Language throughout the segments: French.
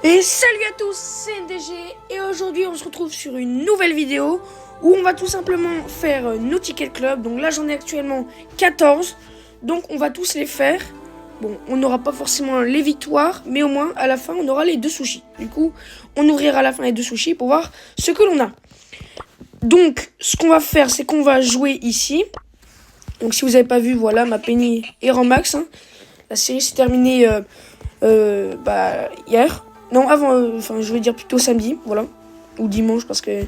Et salut à tous, c'est NDG et aujourd'hui on se retrouve sur une nouvelle vidéo où on va tout simplement faire nos tickets club. Donc là j'en ai actuellement 14, donc on va tous les faire. Bon, on n'aura pas forcément les victoires, mais au moins à la fin on aura les 2 sushis. Du coup, on ouvrira à la fin les 2 sushis pour voir ce que l'on a. Donc ce qu'on va faire, c'est qu'on va jouer ici. Donc si vous n'avez pas vu, voilà, ma Penny est en max. Hein. La série s'est terminée hier. Non, avant, enfin, je vais dire plutôt samedi, voilà. Ou dimanche, parce que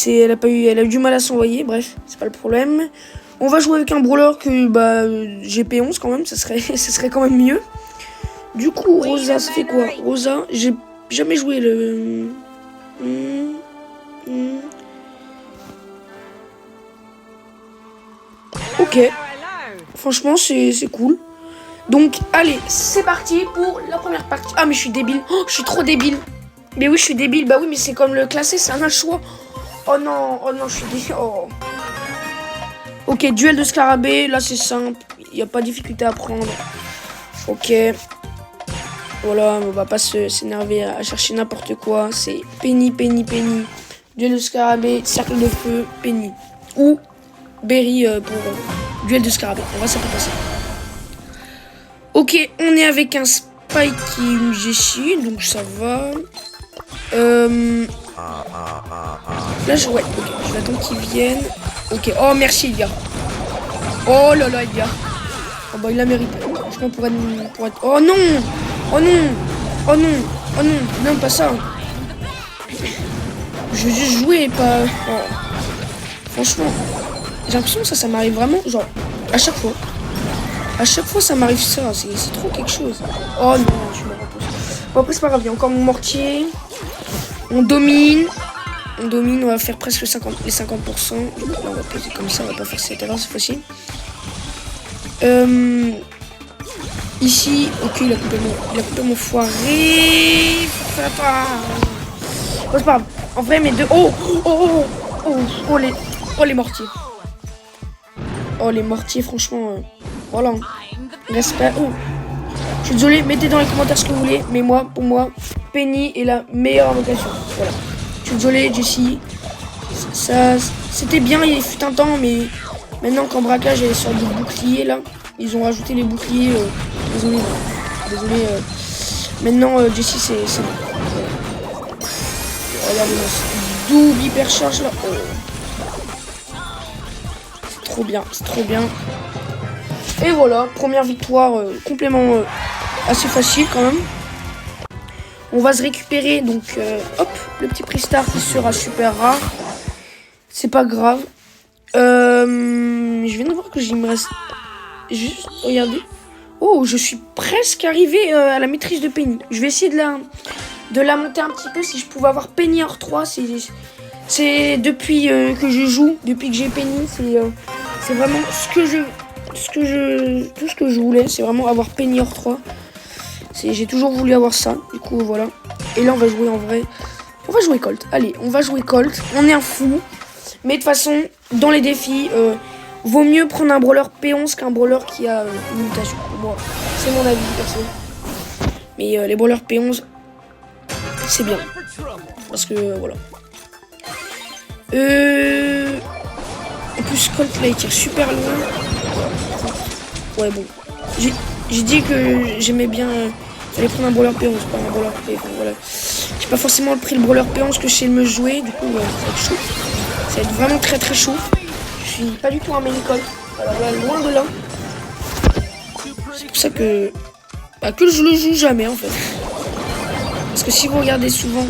elle a eu du mal à s'envoyer, bref, c'est pas le problème. On va jouer avec un brawler que, j'ai P11 quand même, ça serait quand même mieux. Du coup, Rosa, ça fait quoi? Rosa, j'ai jamais joué le... Ok, franchement, c'est cool. Donc, allez, c'est parti pour la première partie. Ah, mais je suis débile. Oh, je suis trop débile. Mais oui, je suis débile. Bah oui, mais c'est comme le classé, c'est un choix. Oh non, je suis débile. Oh. Ok, duel de scarabée. Là, c'est simple. Il n'y a pas de difficulté à prendre. Ok. Voilà, on va pas s'énerver à chercher n'importe quoi. C'est Penny. Duel de scarabée, cercle de feu, Penny. Ou Berry pour duel de scarabée. On va s'appeler ça. Ok, on est avec un Spike et une Jessie, donc ça va. Là, ok, je vais attendre qu'ils viennent. Ok, oh merci les gars. Oh là là les gars. Oh bah il la mérite. Franchement pour être... Oh non. Oh non. Oh non. Oh non. Non, pas ça. Je veux juste jouer, pas... Oh. Franchement, j'ai l'impression que ça m'arrive vraiment, genre, à chaque fois. À chaque fois, ça m'arrive ça. C'est trop quelque chose. Oh non, je me repose. Bon, après, c'est pas grave. Il y a encore mon mortier. On domine. On va faire presque les 50%. Du coup, là, on va poser comme ça. On va pas faire cette erreur cette fois-ci. Ici. Ok, il a complètement foiré. Bon, c'est pas grave. En vrai, mes deux... les mortiers. Oh, les mortiers, franchement... Voilà. Respect. Oh. Je suis désolé, mettez dans les commentaires ce que vous voulez. Mais moi, pour moi, Penny est la meilleure invocation. Voilà. Je suis désolé, Jessie. Ça, c'était bien, il fut un temps, mais maintenant qu'en braquage, il y a sur des boucliers là. Ils ont rajouté les boucliers. Désolé. Maintenant, Jessie, c'est bon. Voilà. Regardez, double hypercharge là. Oh. C'est trop bien. Et voilà, première victoire complètement assez facile quand même. On va se récupérer, donc hop, le petit prix star qui sera super rare. C'est pas grave. Je viens de voir que il me reste juste, regardez. Oh, je suis presque arrivé à la maîtrise de Penny. Je vais essayer de la monter un petit peu. Si je pouvais avoir Penny Hors 3, c'est depuis que je joue, depuis que j'ai Penny, c'est vraiment tout ce que je voulais, c'est vraiment avoir Penny Hors 3. J'ai toujours voulu avoir ça, du coup voilà. Et là on va jouer en vrai. On va jouer Colt. Allez, on va jouer Colt. On est un fou. Mais de toute façon, dans les défis, vaut mieux prendre un brawler P11 qu'un brawler qui a une mutation. Moi, c'est mon avis perso. Mais les brawlers P11, c'est bien. Parce que voilà. En plus, Colt là il tire super loin. Ouais, bon. J'ai dit que j'aimais bien aller prendre un brawler P11, pas un brawler P. Enfin, voilà. J'ai pas forcément pris le brawler P11 que je sais me jouer, du coup, ça va être chaud. Ça va être vraiment très chaud. Je suis pas du tout un main Colt. Alors là, loin de là. C'est pour ça que je le joue jamais en fait. Parce que si vous regardez souvent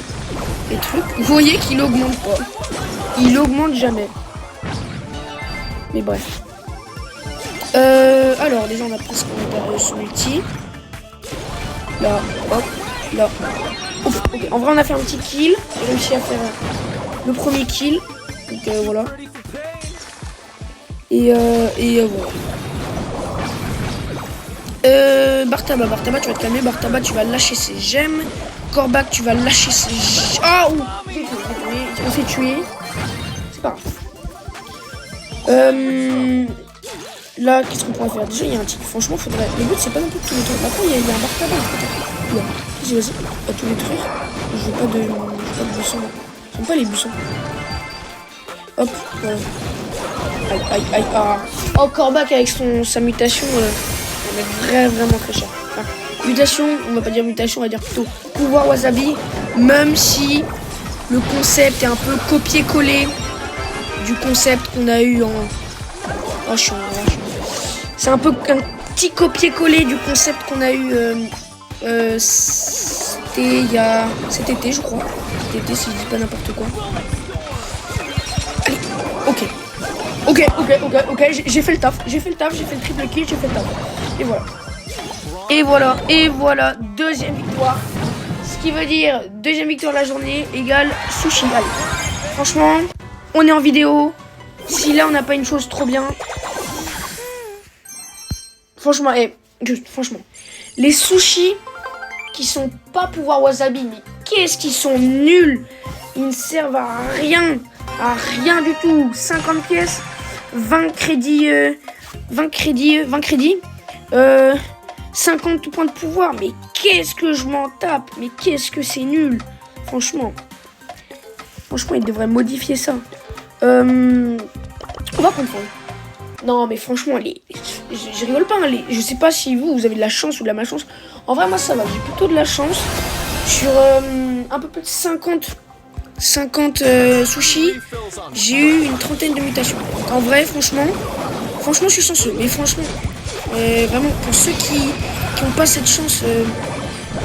les trucs, vous voyez qu'il augmente pas. Il augmente jamais. Mais bref. Alors déjà on a presque son ulti. Là, hop, là. Ouf, ok. En vrai on a fait un petit kill. J'ai réussi à faire le premier kill. Donc voilà. Et voilà. Bartaba, tu vas te calmer. Bartaba, tu vas lâcher ses gemmes. Corbac, tu vas lâcher ses gemmes. Ah, ouh, on s'est tué. C'est pas grave. Là, qu'est-ce qu'on pourrait faire? Déjà, il y a un tic. Franchement, faudrait. Le but, c'est pas non plus de tout le temps. Après, il y a un Bartaba. Vas-y, à tout détruire. Je veux pas de buissons. J'aime pas les buissons. Hop, voilà. Aïe, aïe, aïe, ah. Oh, Corbac avec sa mutation, on est vraiment très cher. Enfin, mutation, on va pas dire mutation, on va dire plutôt pouvoir wasabi. Même si le concept est un peu copié-collé du concept qu'on a eu en... Oh, c'est un peu un petit copier-coller du concept qu'on a eu c'était il y a cet été, je crois. Cet été, si je dis pas n'importe quoi. Allez, ok, j'ai fait le taf, j'ai fait le triple kill, j'ai fait le taf. Et voilà, deuxième victoire. Ce qui veut dire deuxième victoire de la journée égale sushi. Allez, franchement, on est en vidéo. Si là on n'a pas une chose trop bien, franchement, franchement, les sushis qui sont pas pouvoir wasabi, mais qu'est-ce qu'ils sont nuls. Ils ne servent à rien du tout. 50 pièces, 20 crédits, 50 points de pouvoir. Mais qu'est-ce que je m'en tape. Mais qu'est-ce que c'est nul. Franchement, ils devraient modifier ça. On va comprendre. Non, mais franchement, je rigole pas. Je sais pas si vous avez de la chance ou de la malchance. En vrai, moi, ça va. J'ai plutôt de la chance. Sur un peu plus de 50 sushis, j'ai eu une trentaine de mutations. Donc, en vrai, franchement, je suis chanceux. Mais franchement, vraiment, pour ceux qui n'ont pas cette chance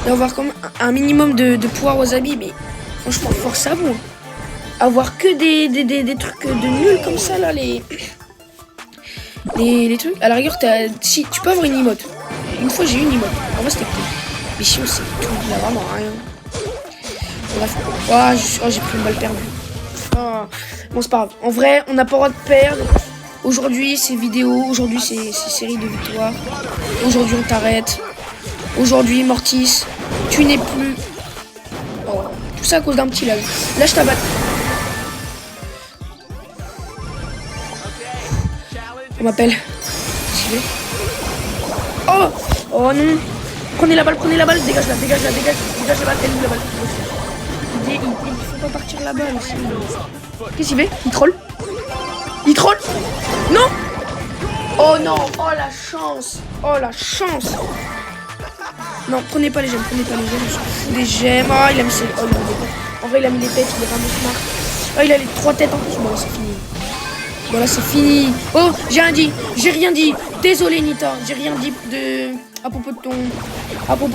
d'avoir comme un minimum de pouvoir wasabi, mais franchement, force à vous. Avoir que des trucs de nuls comme ça, là, les trucs. À la rigueur, si tu peux avoir une emote. Une fois, j'ai eu une emote. En vrai, c'était cool. Mais sinon, c'est tout. Il n'y a vraiment rien. Bref. J'ai pris une balle perdue. Bon, c'est pas grave. En vrai, on n'a pas le droit de perdre. Aujourd'hui, c'est vidéo. Aujourd'hui, c'est série de victoires. Aujourd'hui, on t'arrête. Aujourd'hui, Mortis, tu n'es plus... Oh, tout ça à cause d'un petit lag. Lâche ta balle. On m'appelle. Oh non. Prenez la balle. Dégage la balle. Elle est où la balle? Il faut pas partir la balle aussi. Qu'est-ce qu'il fait? Il troll. Non. Oh non. Oh la chance. Non, prenez pas les gemmes. Je m'en fous des gemmes. Oh, il a mis ses... Oh, il a mis... En vrai, il a mis les têtes. Il est vraiment smart. Oh, il a les 3 têtes en plus. Bon, c'est fini. Voilà, c'est fini. Oh, j'ai rien dit. Désolé, Nita. J'ai rien dit à propos de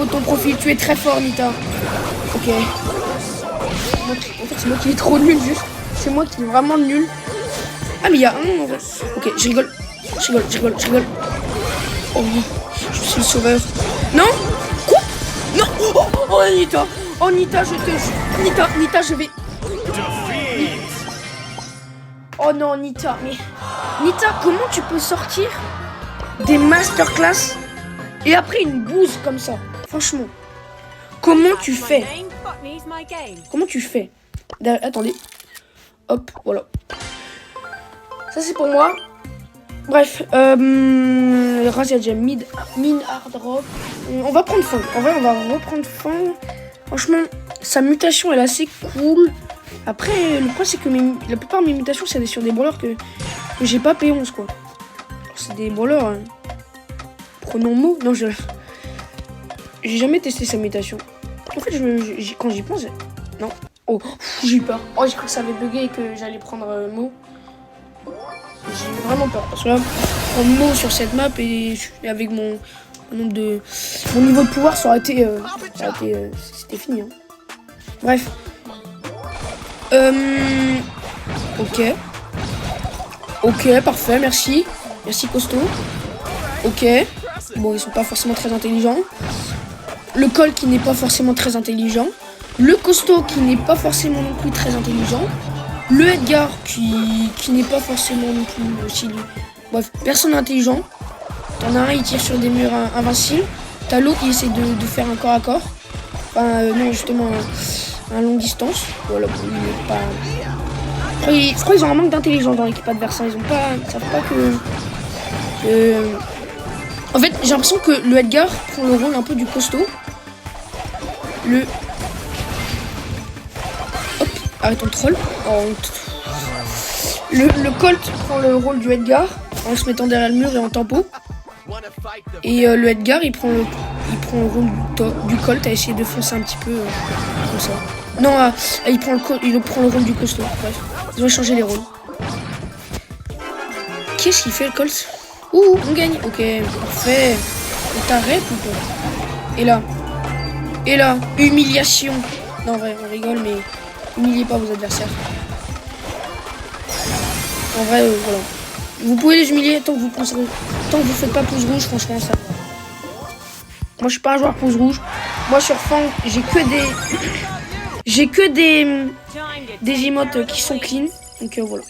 ton profil. Tu es très fort, Nita. Ok. En fait, c'est moi qui est trop nul, juste. C'est moi qui est vraiment nul. Ah, mais il y a un en vrai. Ok, je rigole. Oh, je suis le sauveur. Non. Quoi? Non. Oh, Nita. Oh, Nita, je te... Nita, je vais... Oh non, Nita, mais... Nita, comment tu peux sortir des masterclass et après une bouse comme ça? Franchement, comment tu fais? Attendez. Hop, voilà. Ça, c'est pour moi. Bref, Razia Gem, mine hard rock. On va prendre fin. En vrai, on va reprendre fin. Franchement, sa mutation, elle est assez cool. Après, le problème, c'est que la plupart de mes mutations, c'est sur des brawlers que j'ai pas P11, quoi. C'est des brawlers... Prenons mot. Non, j'ai jamais testé sa mutation. En fait, quand j'y pense... Non. Oh, j'ai eu peur. Oh, j'ai cru que ça avait bugué et que j'allais prendre mot. J'ai eu vraiment peur. Parce que là, prendre mot sur cette map et avec mon niveau de pouvoir, ça aurait été... c'était fini, hein. Bref. Ok, parfait, merci. Merci, costaud. Ok. Bon, ils sont pas forcément très intelligents. Le col qui n'est pas forcément très intelligent. Le costaud qui n'est pas forcément non plus très intelligent. Le Edgar qui n'est pas forcément non plus aussi... Bref, personne intelligent. T'en as un, il tire sur des murs invincibles. T'as l'autre qui essaie de faire un corps à corps. Enfin, non, justement... à longue distance. Voilà, il n'est pas... Je crois qu'ils ont un manque d'intelligence dans l'équipe adversaire. Ils savent pas que... En fait, j'ai l'impression que le Edgar prend le rôle un peu du costaud. le... Hop, arrête ton troll. Oh, le Colt prend le rôle du Edgar en se mettant derrière le mur et en tempo. Et le Edgar, il prend le rôle du Colt à essayer de foncer un petit peu comme ça. Non, il prend le rôle du costaud. Bref, ils ont changé les rôles. Qu'est-ce qu'il fait le Colt? Ouh, on gagne. Ok, parfait. On t'arrête ou pas? Et là, humiliation. Non, en vrai, on rigole, mais humiliez pas vos adversaires. En vrai, voilà. Vous pouvez les humilier tant que vous faites pas pouce rouge, franchement, ça va. Moi, je suis pas un joueur pouce rouge. Moi, sur Fang, j'ai que des emotes qui sont clean. Donc, voilà.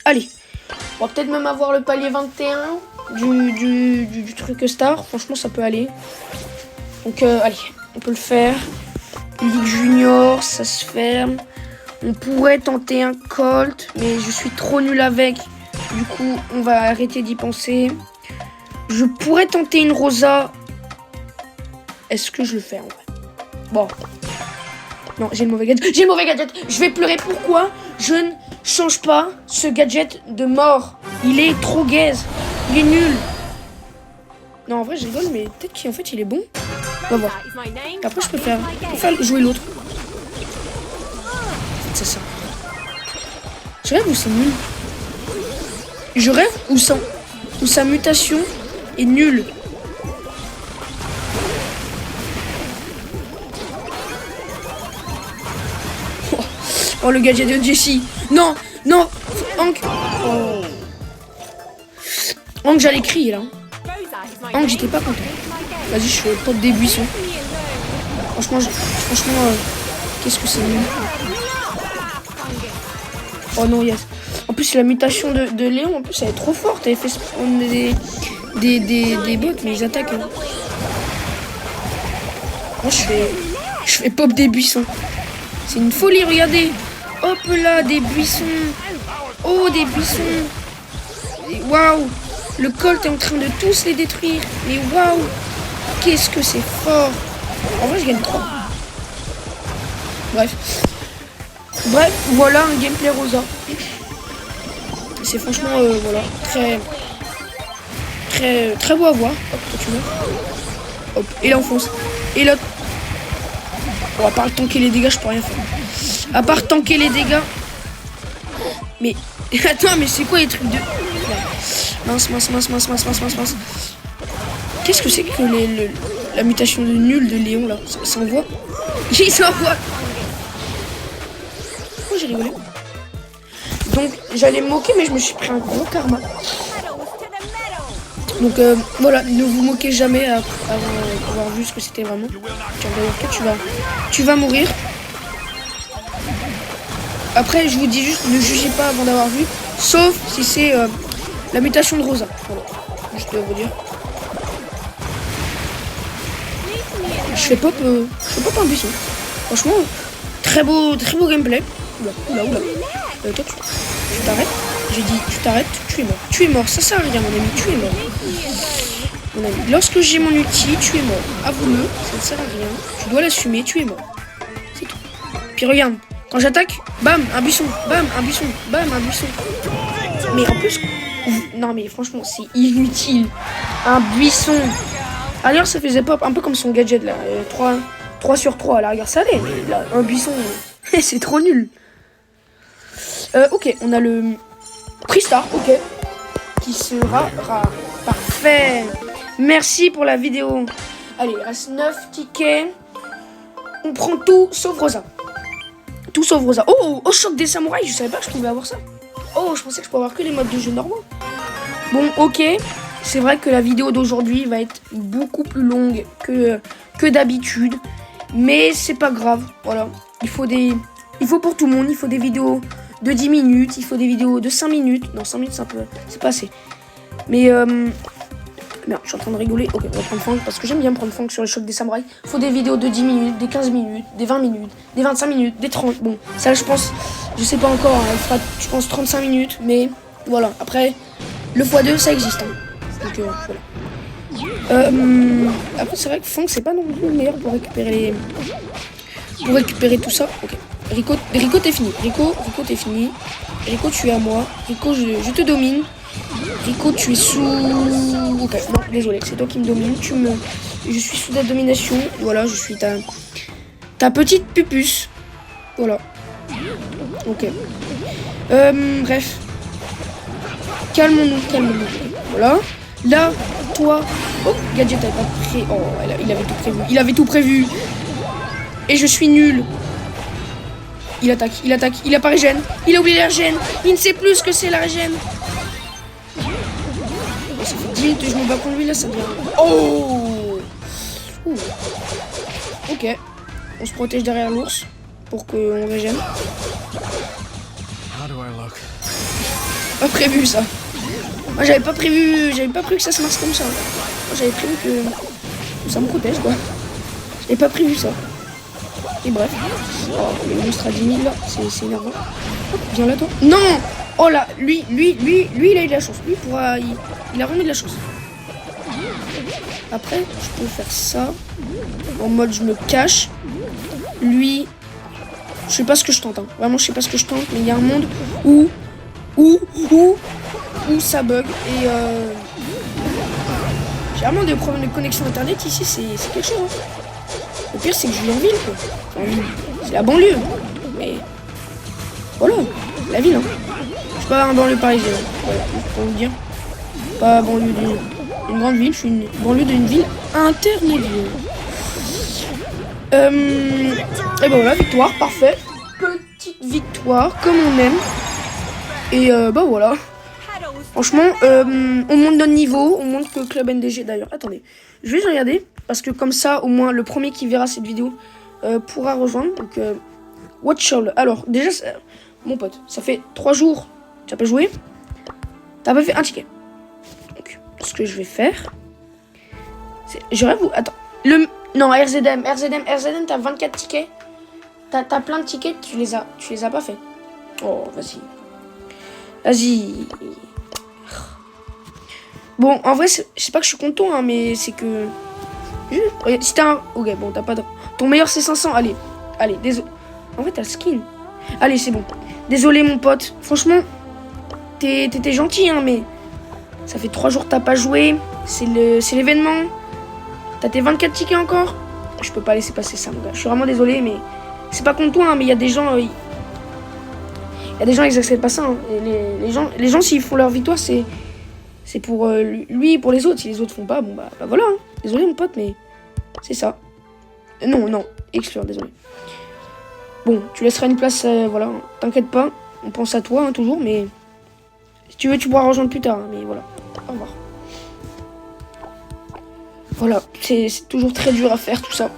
Allez. On va peut-être même avoir le palier 21 du truc star. Franchement, ça peut aller. Donc, allez. On peut le faire. Ligue junior, ça se ferme. On pourrait tenter un Colt, mais je suis trop nul avec. Du coup, on va arrêter d'y penser. Je pourrais tenter une Rosa. Est-ce que je le fais en vrai? Bon. Non, j'ai le mauvais gadget. J'ai le mauvais gadget. Je vais pleurer. Pourquoi je ne change pas ce gadget de mort? Il est trop gaze. Il est nul. Non, en vrai, je rigole, mais peut-être qu'en fait, il est bon. On va voir. Après, je peux faire jouer l'autre. C'est ça. Je rêve ou c'est nul? Je rêve ou sa mutation est nulle. Oh, le gadget de Jessie. Non, non, Hank. Oh. Hank, j'allais crier là. Hank, j'étais pas content. Vas-y, je fais pop des buissons. Franchement, qu'est-ce que c'est nul. Oh non, yes. En plus, la mutation de Léon, en plus, elle est trop forte. Elle fait spawn des bots, mais ils attaquent. Hein. Moi, je fais pop des buissons. C'est une folie, regardez. Hop là, des buissons. Oh, des buissons. Waouh. Le Colt est en train de tous les détruire. Mais waouh. Qu'est-ce que c'est fort. En vrai, je gagne 3. Bref, voilà un gameplay Rosa. C'est franchement, voilà, très beau à voir. Hop, toi tu meurs. Hop, et là on fonce. Et là... Bon, à part tanker les dégâts, je peux rien faire. À part tanker les dégâts... Mais... Attends, mais c'est quoi les trucs de... Mince. Qu'est-ce que c'est que la mutation de nul de Léon, là? Ça envoie. Il s'envoie. Pourquoi j'ai rigolé? Donc, j'allais me moquer, mais je me suis pris un gros karma. Donc, voilà, ne vous moquez jamais avant avoir vu ce que c'était vraiment. Tiens, d'ailleurs, toi, tu vas mourir. Après, je vous dis juste, ne jugez pas avant d'avoir vu. Sauf si c'est la mutation de Rosa. Voilà, juste vous dire. Je fais pop un buisson. Franchement, très beau gameplay. Oula. Toi, tu t'arrêtes. J'ai dit, tu t'arrêtes, tu es mort. Tu es mort, ça sert à rien, mon ami, tu es mort. Mon ami, lorsque j'ai mon ulti, tu es mort. Avoue-le, ça ne sert à rien. Tu dois l'assumer, tu es mort. C'est tout. Puis regarde, quand j'attaque, bam, un buisson, bam, un buisson, bam, un buisson. Mais en plus, non mais franchement, c'est inutile. Un buisson. Alors ça faisait pop un peu comme son gadget là. 3 sur 3, là, regarde ça allait. Là, un buisson, c'est trop nul. Ok, on a le Tristar, ok, qui sera rare. Parfait. Merci pour la vidéo. Allez, il reste 9 tickets. On prend tout sauf Rosa. Tout sauf Rosa. Oh, au choc des samouraïs, je savais pas que je pouvais avoir ça. Oh, je pensais que je pouvais avoir que les modes de jeu normaux. Bon, ok. C'est vrai que la vidéo d'aujourd'hui va être beaucoup plus longue que d'habitude. Mais c'est pas grave. Voilà. Il faut pour tout le monde. Il faut des vidéos de 10 minutes. Il faut des vidéos de 5 minutes. Non, 5 minutes, c'est pas assez. Mais, merde, je suis en train de rigoler. Ok, on va prendre Fang parce que j'aime bien prendre Fang sur les chocs des samouraïs. Il faut des vidéos de 10 minutes, des 15 minutes, des 20 minutes, des 25 minutes, des 30. Bon, ça, je pense, je sais pas encore. Elle fera, je pense, 35 minutes. Mais voilà. Après, le x2, ça existe. Hein. Donc, voilà. Après, c'est vrai que Fang, c'est pas non plus le meilleur pour récupérer Pour récupérer tout ça. Ok. Rico, t'es fini. Rico, t'es fini. Rico, tu es à moi. Rico, je te domine. Rico, tu es sous... Ok, non, désolé, c'est toi qui me domine. Je suis sous ta domination. Voilà, je suis ta petite pupuce. Voilà. Ok. Bref. Calmons-nous. Voilà. Là, toi... Oh, Gadget avait pas prêt. Oh, il avait tout prévu. Il avait tout prévu. Et je suis nul. Il attaque. Il a pas régène. Il a oublié la régène. Il ne sait plus ce que c'est la régène. Oh, ça fait 10 minutes que je me bats contre lui là, ça devient... Oh. Ouh. Ok. On se protège derrière l'ours pour qu'on régène. Pas prévu ça. Moi j'avais pas prévu que ça se marche comme ça. Moi j'avais prévu que ça me protège quoi. J'avais pas prévu ça. Et bref. Oh, les monstres à 10 000 là, c'est énervant. Hop, viens là toi. Non. Oh là, lui, il a eu de la chance. Lui il a vraiment de la chance. Après, je peux faire ça. En mode je me cache. Lui, je sais pas ce que je tente. Hein. Vraiment, je sais pas ce que je tente. Mais il y a un monde où ça bug. Et j'ai vraiment des problèmes de connexion internet ici. C'est quelque chose. Hein. Le pire, c'est que je vis en ville, quoi. Enfin, c'est la banlieue. Mais voilà, la ville. Hein. Je suis pas un banlieue parisienne. Voilà, pour vous dire. Pas banlieue d'une grande ville. Je suis une banlieue d'une ville intermédiaire. Et ben voilà, victoire, parfait. Petite victoire, comme on aime. Et bah voilà. Franchement, on monte notre niveau. On monte que Club NDG d'ailleurs. Attendez, je vais regarder. Parce que comme ça, au moins, le premier qui verra cette vidéo pourra rejoindre. Donc, watch all. Alors, déjà, mon pote, ça fait 3 jours que tu n'as pas joué. Tu n'as pas fait un ticket. Donc, ce que je vais faire, c'est... J'aurais vous... Attends. Non, RZM, t'as 24 tickets. T'as plein de tickets, tu les as pas fait. Oh, vas-y. Bon, en vrai, c'est pas que je suis content, hein, mais c'est que... Si t'as un... Ok, bon, t'as pas de... Ton meilleur, c'est 500. Allez, désolé. En fait, t'as le skin. Allez, c'est bon. Désolé, mon pote. Franchement, t'étais gentil, hein, mais... Ça fait 3 jours que t'as pas joué. C'est l'événement. T'as tes 24 tickets encore. Je peux pas laisser passer ça, mon gars. Je suis vraiment désolé, mais... C'est pas contre toi, hein, mais il y a des gens... Il y a des gens, ils acceptent pas ça. Hein. Et les gens, s'ils font leur victoire, c'est pour lui et pour les autres. Si les autres font pas, bon, bah voilà. Hein. Désolé, mon pote, mais c'est ça. Non, exclure, désolé. Bon, tu laisseras une place, voilà. T'inquiète pas, on pense à toi, hein, toujours, mais... Si tu veux, tu pourras rejoindre plus tard, hein, mais voilà. Au revoir. Voilà, c'est toujours très dur à faire, tout ça.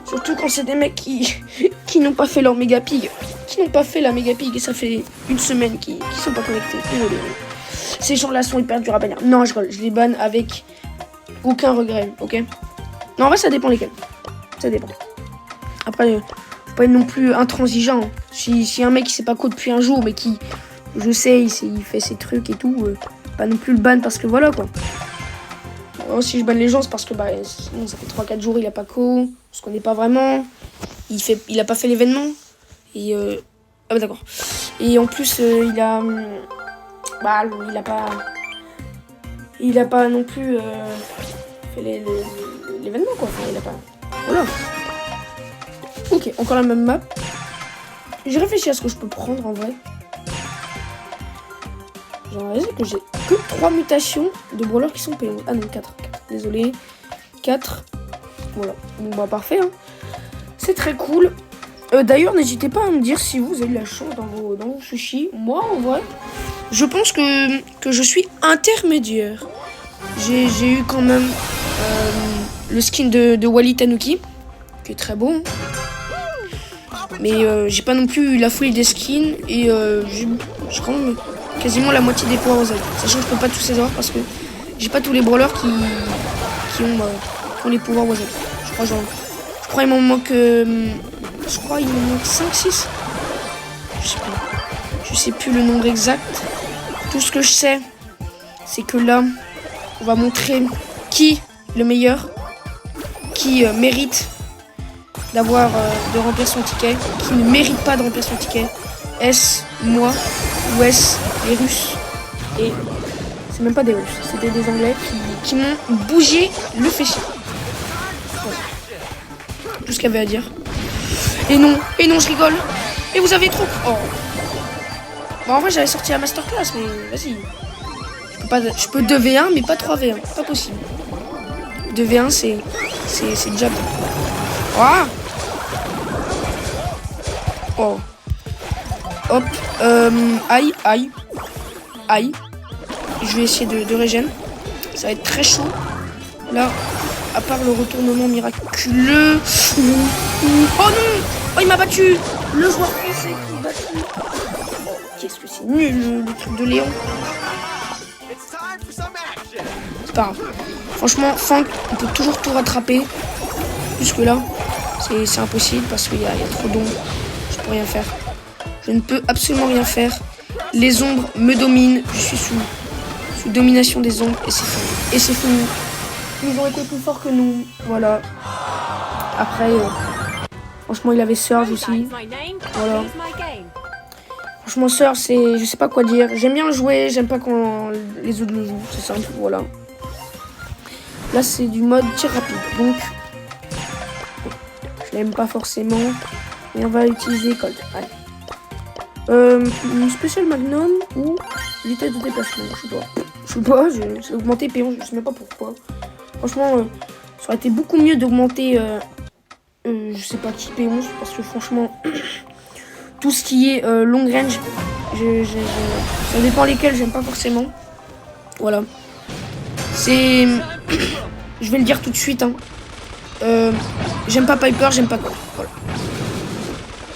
Surtout quand c'est des mecs qui n'ont pas fait leur méga pig. Qui n'ont pas fait la méga pig et ça fait une semaine qu'ils sont pas connectés. Désolé. Ces gens-là sont hyper durs à bannir. Non, je les banne avec aucun regret, ok? Non, en vrai, ça dépend lesquels. Ça dépend. Après, faut pas être non plus intransigeant. Si un mec qui sait pas quoi depuis un jour, mais qui, je sais, il fait ses trucs et tout, pas non plus le ban parce que voilà, quoi. Alors, si je banne les gens, c'est parce que sinon, ça fait 3-4 jours, il a pas co, on se connaît pas vraiment, il a pas fait l'événement, et ah bah d'accord. Et en plus, il a pas non plus fait l'événement, quoi. Enfin, il a pas... Voilà. Ok, encore la même map. J'ai réfléchi à ce que je peux prendre, en vrai. J'ai réalisé que j'ai que 3 mutations de brawlers qui sont payants. Ah non, 4. Désolé. 4. Voilà. Bon, bah, parfait. Hein. C'est très cool. D'ailleurs, n'hésitez pas à me dire si vous avez de la chance dans vos sushis. Moi, en vrai, je pense que je suis intermédiaire. J'ai eu quand même le skin de Wally Tanuki, qui est très beau. Mais j'ai pas non plus eu la folie des skins. Et j'ai quand même quasiment la moitié des pouvoirs aux ailes. Sachant que je peux pas tous les avoir parce que j'ai pas tous les brawlers qui ont les pouvoirs aux ailes. Je crois il m'en manque... je crois il m'en manque 5-6. Je sais plus le nombre exact. Tout ce que je sais, c'est que là, on va montrer qui le meilleur, qui mérite d'avoir de remplir son ticket, qui ne mérite pas de remplir son ticket. Est-ce moi ou est-ce les Russes? Et c'est même pas des Russes, c'était des Anglais qui m'ont bougé le fessier. Voilà. Tout ce qu'il y avait à dire. Et non, je rigole. Et vous avez trop... Oh. Bon, en vrai, j'avais sorti la masterclass, mais vas-y. Je peux 2v1, mais pas 3v1. Pas possible. 2v1, c'est déjà bon. Oh. Oh. Hop. Aïe. Je vais essayer de régène. Ça va être très chaud. Là, à part le retournement miraculeux. Oh non! Oh, il m'a battu! Le joueur français qui m'a battu. Oh, qu'est-ce que c'est nul, le truc de Léon. C'est pas grave. Franchement, Fang, on peut toujours tout rattraper. Jusque là, c'est impossible parce qu'il y a trop d'ombres. Je peux rien faire. Je ne peux absolument rien faire. Les ombres me dominent. Je suis sous domination des ombres et c'est fini. Et c'est fini. Ils ont été plus forts que nous. Voilà. Après, franchement, il avait Surge aussi. Voilà. Franchement, Surge, c'est... Je sais pas quoi dire. J'aime bien le jouer. J'aime pas quand les autres le jouent. C'est simple. Voilà. Là, c'est du mode tir rapide. Donc, je l'aime pas forcément. Et on va utiliser Colt. Allez. Une spéciale Magnum ou vitesse de déplacement. Je sais pas. J'ai augmenté P11. Je sais même pas pourquoi. Franchement, ça aurait été beaucoup mieux d'augmenter, je sais pas qui P11, parce que franchement, tout ce qui est long range, ça dépend lesquels, j'aime pas forcément. Voilà. C'est... Je vais le dire tout de suite, hein. J'aime pas Piper, j'aime pas quoi. Voilà.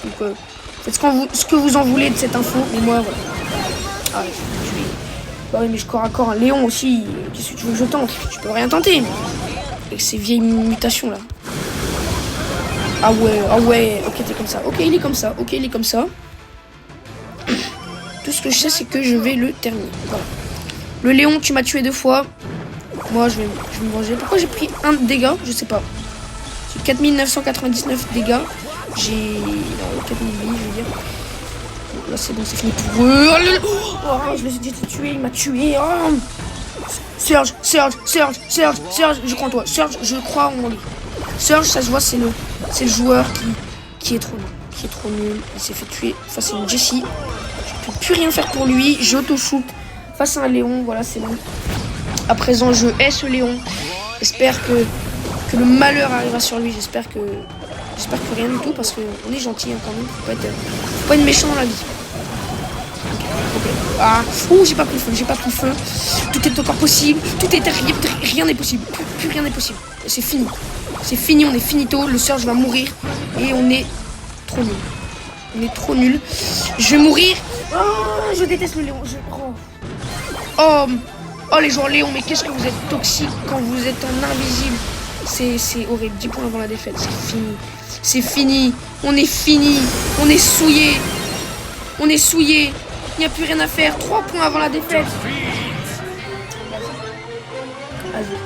Donc, faites ce que vous en voulez de cette info, mais moi, voilà. Ah, je vais... Bah oui, mais je corps à corps un Léon aussi. Qu'est-ce que tu veux que je tente? Je peux rien tenter. Avec ces vieilles mutations là. Ah ouais, ok, t'es comme ça. Ok, il est comme ça. Tout ce que je sais, c'est que je vais le terminer. Voilà. Le Léon, tu m'as tué 2 fois. Moi, je vais me venger. Pourquoi j'ai pris 1 dégât? Je sais pas. J'ai 4999 dégâts. J'ai... Non, 4000 vies, je veux dire. Là c'est bon, c'est fini pour eux. Oh, je l'ai tué, il m'a tué. Oh. Surge, je crois en toi. Surge, je crois en lui. Surge, ça se voit, c'est le joueur qui est trop nul. Il s'est fait tuer face à une Jessie. Je peux plus rien faire pour lui. J'auto-shoot face à un Léon. Voilà, c'est bon. À présent, je hais ce Léon. J'espère que le malheur arrivera sur lui. J'espère que rien du tout, parce qu'on est gentil hein, quand même. Faut pas être méchant dans la vie. Okay. Ah, j'ai pas pris le feu. Tout est encore possible. Rien n'est possible. Plus rien n'est possible. C'est fini. On est finito. Le Surge va mourir. Et on est trop nul. Je vais mourir. Oh, je déteste le Léon. Oh, les joueurs Léon, mais qu'est-ce que vous êtes toxiques quand vous êtes en invisible. C'est horrible. 10 points avant la défaite. C'est fini. On est fini. On est souillé. Il n'y a plus rien à faire. 3 points avant la défaite. Vas-y.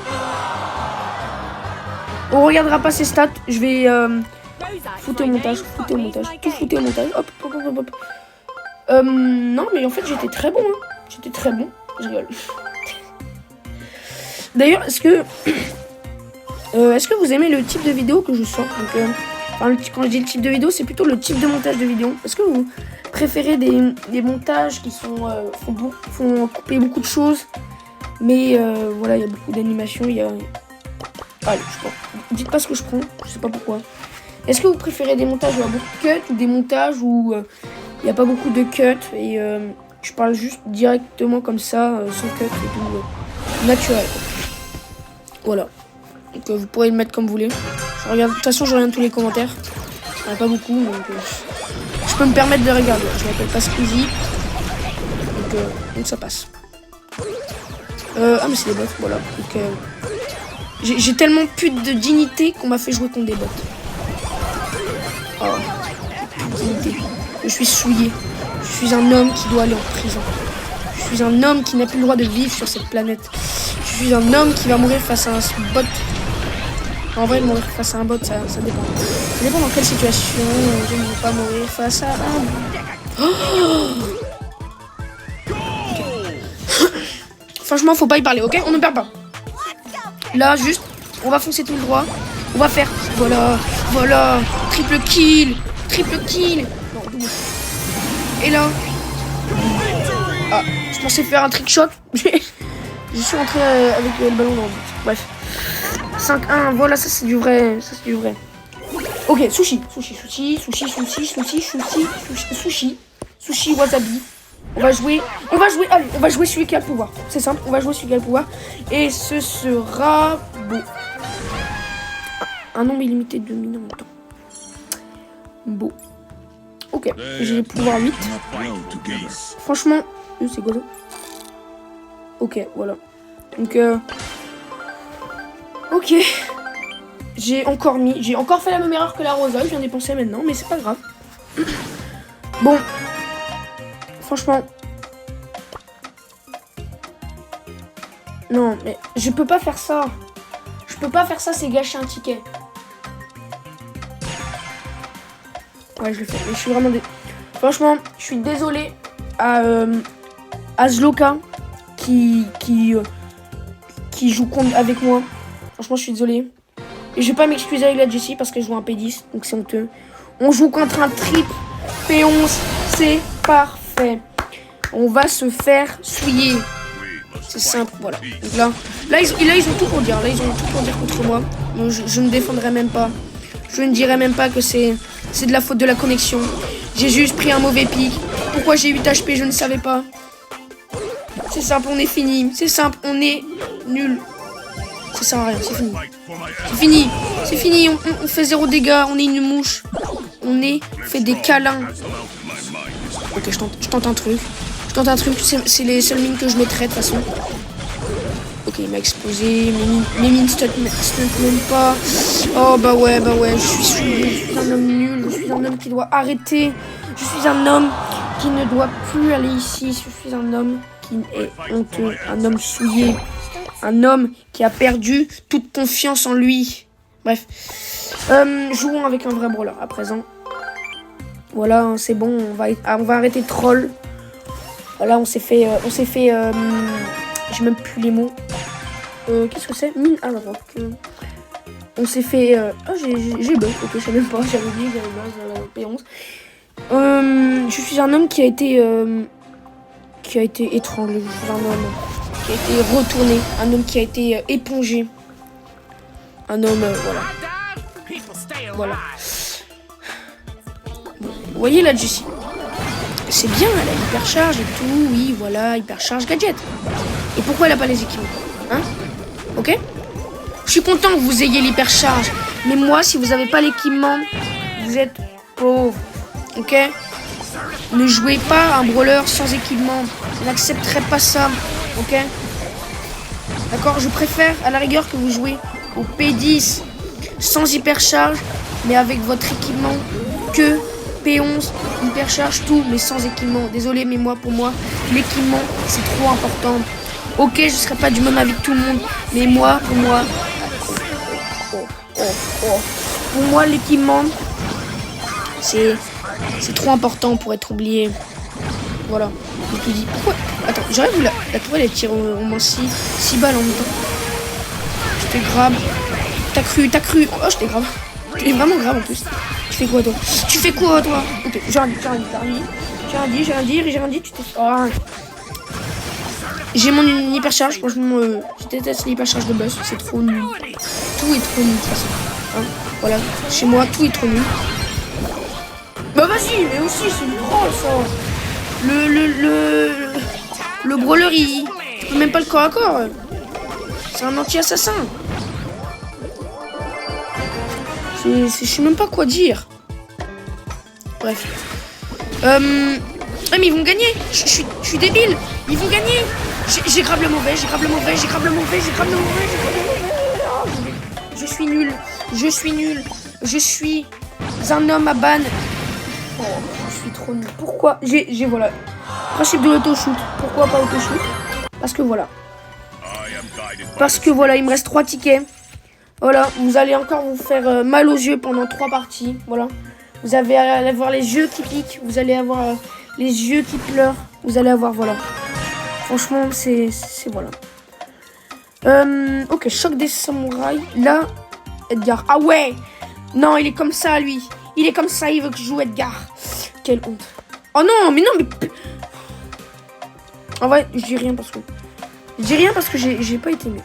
On regardera pas ses stats. Je vais foutre au montage. Tout foutre au montage. Hop. Non, mais en fait, j'étais très bon. Hein. Je rigole. D'ailleurs, est-ce que vous aimez le type de vidéo que je sors? Donc, quand je dis le type de vidéo, c'est plutôt le type de montage de vidéo. Est-ce que vous préférez des montages qui font couper beaucoup de choses, mais voilà, il y a beaucoup d'animation, il y a... Allez, je prends. Dites pas ce que je prends, je sais pas pourquoi. Est-ce que vous préférez des montages où il y a beaucoup de cuts ou des montages où il n'y a pas beaucoup de cuts et je parle juste directement comme ça, sans cut et tout, naturel. Voilà. Donc vous pourrez le mettre comme vous voulez. De toute façon, je regarde tous les commentaires. Il n'y en a pas beaucoup, donc je peux me permettre de regarder. Je m'appelle pas Squeezie. Donc ça passe. Ah mais c'est des bots, voilà. Donc j'ai tellement plus de dignité qu'on m'a fait jouer contre des bots. Oh, plus de dignité. Je suis souillé. Je suis un homme qui doit aller en prison. Je suis un homme qui n'a plus le droit de vivre sur cette planète. Je suis un homme qui va mourir face à un bot. En vrai, mourir face à un bot, ça dépend. Ça dépend dans quelle situation. Je ne veux pas mourir face à un... Franchement, faut pas y parler, ok? On ne perd pas. Là, juste, on va foncer tout le droit. On va faire... Voilà. Triple kill. Non, double. Et là... Ah, je pensais faire un trick shot. Je suis rentré avec le ballon dans le but. Bref. 5-1, voilà, ça c'est du vrai. Ok, sushi, wasabi. On va jouer celui qui a le pouvoir. C'est simple, on va jouer celui qui a le pouvoir. Et ce sera beau. Un nombre illimité de mines en même temps. Beau. Ok, j'ai le pouvoir 8. Franchement, c'est quoi ça? Ok, voilà. Donc, ok. J'ai encore fait la même erreur que la Rosa. Je viens d'y penser maintenant, mais c'est pas grave. Bon. Franchement. Non, mais je peux pas faire ça. C'est gâcher un ticket. Ouais, je le fais. Mais je suis vraiment... Franchement, je suis désolé à Zloka qui joue contre avec moi. Franchement, je suis désolé. Et je vais pas m'excuser avec la Jessie parce qu'elle joue un P10. Donc c'est honteux. On joue contre un triple P11. C'est parfait. On va se faire souiller. C'est simple, voilà. Donc là, ils ont tout pour dire. Là, ils ont tout pour dire contre moi. Donc, je ne défendrai même pas. Je ne dirai même pas que c'est de la faute de la connexion. J'ai juste pris un mauvais pic. Pourquoi j'ai 8 HP, je ne savais pas. C'est simple, on est fini. C'est simple, on est nul. Ça sert à rien, c'est fini. C'est fini, on fait 0 dégâts, on est une mouche. Fait des câlins. Ok, je tente un truc. C'est les seules mines que je mettrai de toute façon. Ok, il m'a explosé. Mes mines stunt même pas. Oh bah ouais, je suis un homme nul. Je suis un homme qui doit arrêter. Je suis un homme qui ne doit plus aller ici. Je suis un homme qui est honteux. Un homme souillé. Un homme qui a perdu toute confiance en lui. Bref. Jouons avec un vrai brawler à présent. Voilà, c'est bon. On va arrêter de troll. Voilà, on s'est fait... j'ai même plus les mots. Qu'est-ce que c'est? Mine. Ah, d'accord. On s'est fait... Ah, j'ai bug. Ok, je sais même pas. J'avais oublié que j'avais base P11. Je suis un homme qui a été étranglé. Je suis un homme qui a été retourné. Un homme qui a été épongé. Un homme... Voilà. Bon, vous voyez là, Jessie. C'est bien, elle a hypercharge et tout. Oui, voilà, hypercharge gadget. Et pourquoi elle a pas les équipements? Hein? Ok? Je suis content que vous ayez l'hypercharge. Mais moi, si vous n'avez pas l'équipement, vous êtes pauvre. Ok? Ne jouez pas un brawler sans équipement. Je n'accepterai pas ça. Ok? D'accord? Je préfère à la rigueur que vous jouez au P10 sans hypercharge, mais avec votre équipement que P11, hypercharge, tout, mais sans équipement. Désolé, mais pour moi, l'équipement, c'est trop important. Ok, je serai pas du même avec tout le monde, mais pour moi, l'équipement, c'est trop important pour être oublié. Voilà. Je te dis, pourquoi? Attends, j'aurais vu la tourelle, elle tire au moins 6 balles en même temps. Je t'ai grave. T'as cru. Oh, je t'ai grave. Tu es vraiment grave en plus. Tu fais quoi toi? Ok, j'ai rien dit, tu t'es... Oh. J'ai mon hypercharge, franchement, je déteste l'hypercharge de boss, c'est trop nul. Tout est trop nul de toute façon. Hein, voilà, chez moi, tout est trop nul. Bah vas-y, mais aussi, c'est une troll ça. Le brawler, il peut même pas le corps à corps. C'est un anti-assassin. Je sais même pas quoi dire. Bref. Ah mais ils vont gagner. Je suis débile. Ils vont gagner. J'ai grave le mauvais. Je suis nul. Je suis un homme à ban. Oh, je suis trop nul. Pourquoi? Voilà. Principe de l'auto-shoot. Pourquoi pas auto-shoot? Parce que voilà. Parce que voilà, il me reste 3 tickets. Voilà, vous allez encore vous faire mal aux yeux pendant 3 parties. Voilà. Vous allez avoir les yeux qui piquent. Vous allez avoir les yeux qui pleurent. Vous allez avoir, voilà. Franchement, c'est voilà. Ok, choc des samouraïs. Là, Edgar. Ah ouais. Non, il est comme ça, lui. Il est comme ça, il veut que je joue Edgar. Quelle honte. Oh non, mais non, mais... En vrai, je dis rien parce que... j'ai pas été mieux.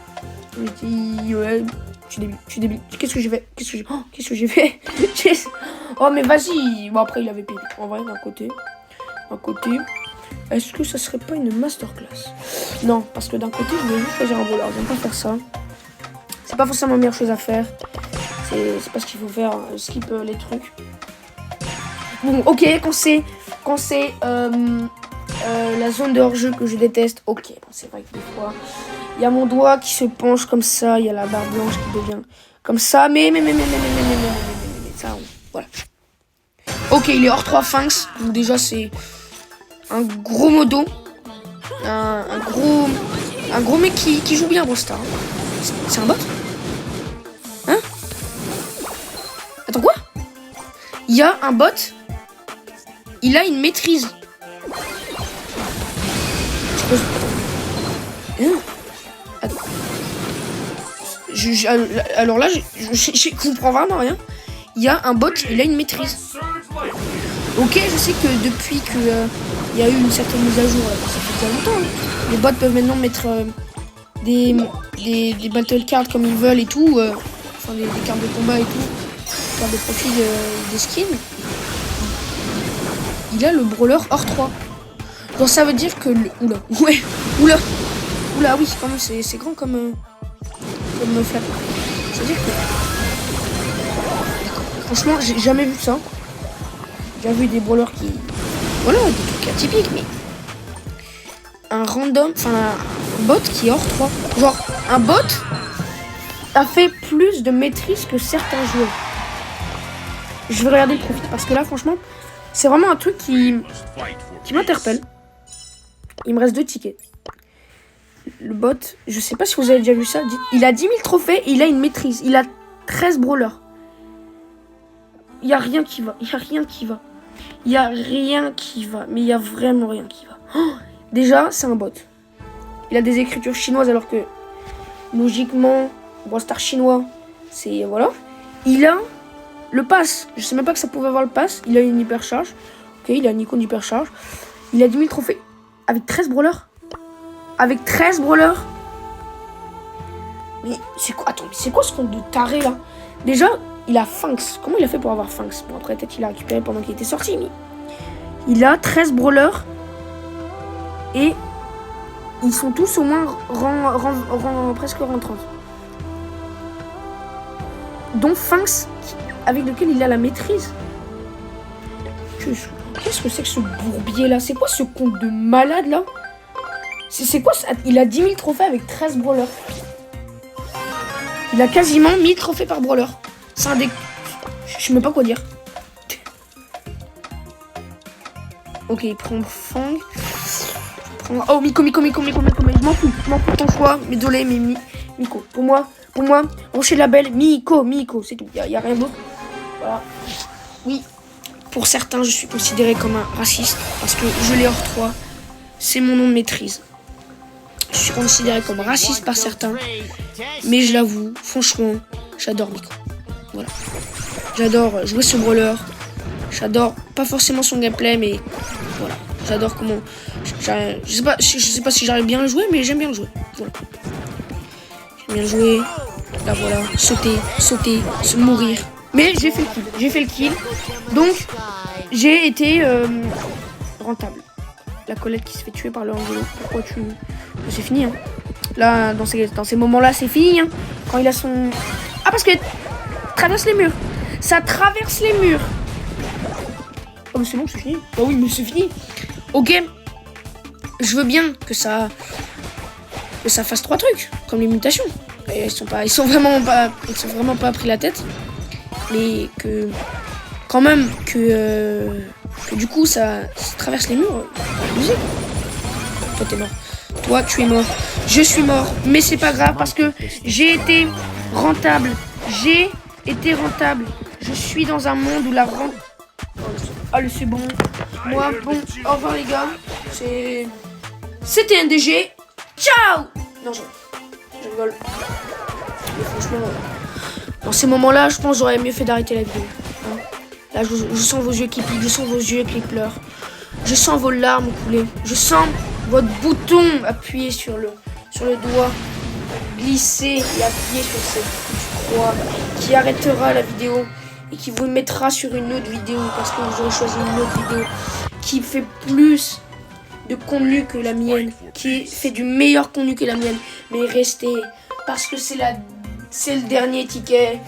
Je dis... Ouais, je suis débile. Qu'est-ce que j'ai fait? Qu'est-ce que j'ai fait? Oh, mais vas-y. Bon, après, il avait payé. En vrai, d'un côté. Est-ce que ça serait pas une masterclass? Non, parce que d'un côté, je voulais juste choisir un brawler. J'aime pas faire ça. C'est pas forcément la meilleure chose à faire. C'est pas ce qu'il faut faire. Skip les trucs. Bon, ok, quand c'est la zone de hors-jeu que je déteste. Ok, bon, c'est vrai que des fois, il y a mon doigt qui se penche comme ça. Il y a la barre blanche qui devient comme ça. Mais ça, voilà. Ok, il est hors 3 Finks. Donc déjà, c'est un gros modo. Un gros mec qui joue bien Brawl Stars. C'est un bot? Hein? Attends, quoi? Il y a un bot. Il a une maîtrise. Attends. Alors là, je comprends vraiment rien. Il y a un bot, il a une maîtrise. Ok, je sais que depuis que il y a eu une certaine mise à jour, là, ça fait déjà longtemps. Hein. Les bots peuvent maintenant mettre des battle cards comme ils veulent et tout. Enfin, des cartes de combat et tout. Des cartes de profil des skins. Il a le brawler hors 3. Donc ça veut dire que le... Oula, oui, quand même, c'est grand comme flap. Ça veut dire que... Franchement, j'ai jamais vu ça. J'ai vu des brawlers qui... Voilà, des trucs atypiques, mais... Un random... Enfin, un bot qui est hors 3. Genre, un bot a fait plus de maîtrise que certains joueurs. Je vais regarder le profil, parce que là, franchement, c'est vraiment un truc qui m'interpelle. Il me reste 2 tickets. Le bot, je sais pas si vous avez déjà vu ça. Il a 10 000 trophées et il a une maîtrise. Il a 13 brawlers. Il n'y a rien qui va. Mais il y a vraiment rien qui va. Oh, déjà, c'est un bot. Il a des écritures chinoises alors que, logiquement, Brawl Stars chinois, c'est... Voilà. Il a le pass. Je sais même pas que ça pouvait avoir le pass. Il a une hypercharge. Ok, il a une icône d'hypercharge. Il a 10 000 trophées. Avec 13 brawlers. Mais c'est quoi? Attends, c'est quoi ce compte de taré là? Déjà, il a Finks. Comment il a fait pour avoir Finks? Bon, après, peut-être qu'il a récupéré pendant qu'il était sorti, mais... Il a 13 brawlers. Et... Ils sont tous au moins presque rang 30. Dont Finks, avec lequel il a la maîtrise. Qu'est-ce que c'est que ce bourbier là? C'est quoi ce compte de malade là? C'est quoi ça? Il a 10 000 trophées avec 13 brawlers. Il a quasiment 1000 trophées par brawler. C'est un des... Je sais même pas quoi dire. Ok, il prend Fang. Oh, Miko. Je m'en fous de ton choix. Mais désolé, mais Miko. Pour moi, Rocher Label, Miko, c'est tout. Y a rien d'autre. Voilà. Oui. Pour certains, je suis considéré comme un raciste parce que je l'ai hors 3. C'est mon nom de maîtrise. Je suis considéré comme raciste par certains. Mais je l'avoue, franchement, j'adore Miko. Voilà. J'adore jouer ce brawler. J'adore pas forcément son gameplay, mais voilà. J'adore comment... Je sais pas si j'arrive bien à le jouer, mais j'aime bien le jouer. Voilà. J'aime bien le jouer. Là, voilà. Sauter, se mourir. Mais j'ai fait le kill. Donc, j'ai été rentable. La Colette qui se fait tuer par le Angelo. Pourquoi tu... C'est fini, hein. Là, dans ces moments-là, c'est fini, hein. Quand il a son... Ah, parce que... Traverse les murs. Ça traverse les murs. Oh, mais c'est bon, c'est fini. Bah oui, mais c'est fini. Ok. Je veux bien que ça fasse 3 trucs. Comme les mutations. Et ils sont vraiment pas pris la tête. Mais que... Quand même, que du coup, ça traverse les murs. Abusé. Toi, t'es mort. Toi, tu es mort. Je suis mort. Mais c'est pas grave parce que j'ai été rentable. J'ai été rentable. Je suis dans un monde où la rente... Allez, c'est bon. Moi, bon, au revoir les gars. C'était NDG. Ciao. Non, je rigole. Mais franchement, dans ces moments-là, je pense que j'aurais mieux fait d'arrêter la vidéo. Hein. Là, je sens vos yeux qui piquent, je sens vos yeux qui pleurent. Je sens vos larmes couler. Je sens votre bouton appuyé sur le doigt. Glisser et appuyer sur cette croix qui arrêtera la vidéo et qui vous mettra sur une autre vidéo parce que vous aurez choisi une autre vidéo qui fait plus de contenu que la mienne, qui fait du meilleur contenu que la mienne. Mais restez parce que c'est le dernier ticket.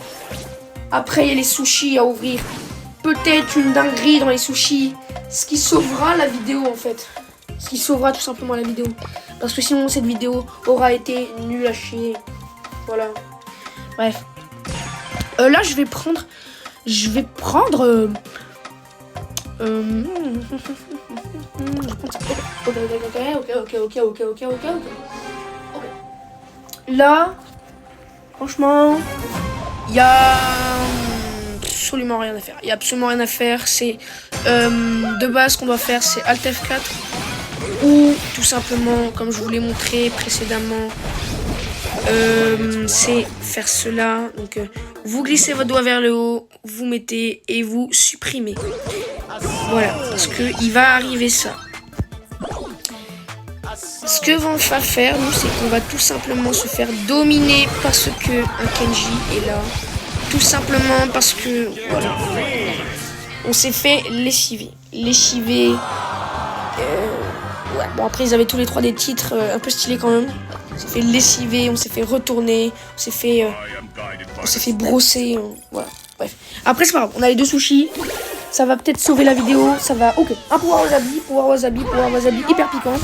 Après, il y a les sushis à ouvrir. Peut-être une dinguerie dans les sushis. Ce qui sauvera la vidéo en fait. Ce qui sauvera tout simplement la vidéo. Parce que sinon cette vidéo aura été nulle à chier. Voilà. Bref. Là je vais prendre... Ok. Là, franchement, il y a absolument rien à faire. Il y a absolument rien à faire. C'est de base ce qu'on doit faire, c'est Alt F4 ou tout simplement, comme je vous l'ai montré précédemment, c'est faire cela. Donc, vous glissez votre doigt vers le haut, vous mettez et vous supprimez. Voilà, parce que il va arriver ça. Ce que on va faire, nous, c'est qu'on va tout simplement se faire dominer parce que un Kenji est là. Tout simplement parce que, voilà, on s'est fait lessiver. Ouais, bon, après, ils avaient tous les trois des titres un peu stylés quand même. On s'est fait lessiver, on s'est fait retourner, on s'est fait brosser. Voilà, bref. Après, c'est pas grave, on a les deux sushis. Ça va peut-être sauver la vidéo. Ça va, ok. Un pouvoir wasabi, hyper piquant.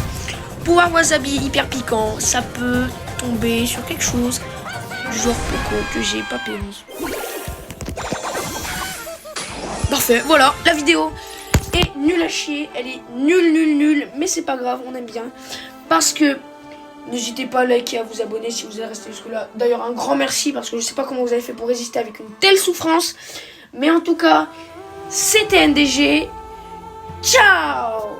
Pouvoir wasabi hyper piquant, ça peut tomber sur quelque chose du genre Poco que j'ai pas péri. Parfait, voilà, la vidéo est nulle à chier, elle est nulle, mais c'est pas grave, on aime bien. Parce que n'hésitez pas à liker, à vous abonner si vous êtes resté jusque là. D'ailleurs, un grand merci parce que je sais pas comment vous avez fait pour résister avec une telle souffrance. Mais en tout cas, c'était NDG. Ciao!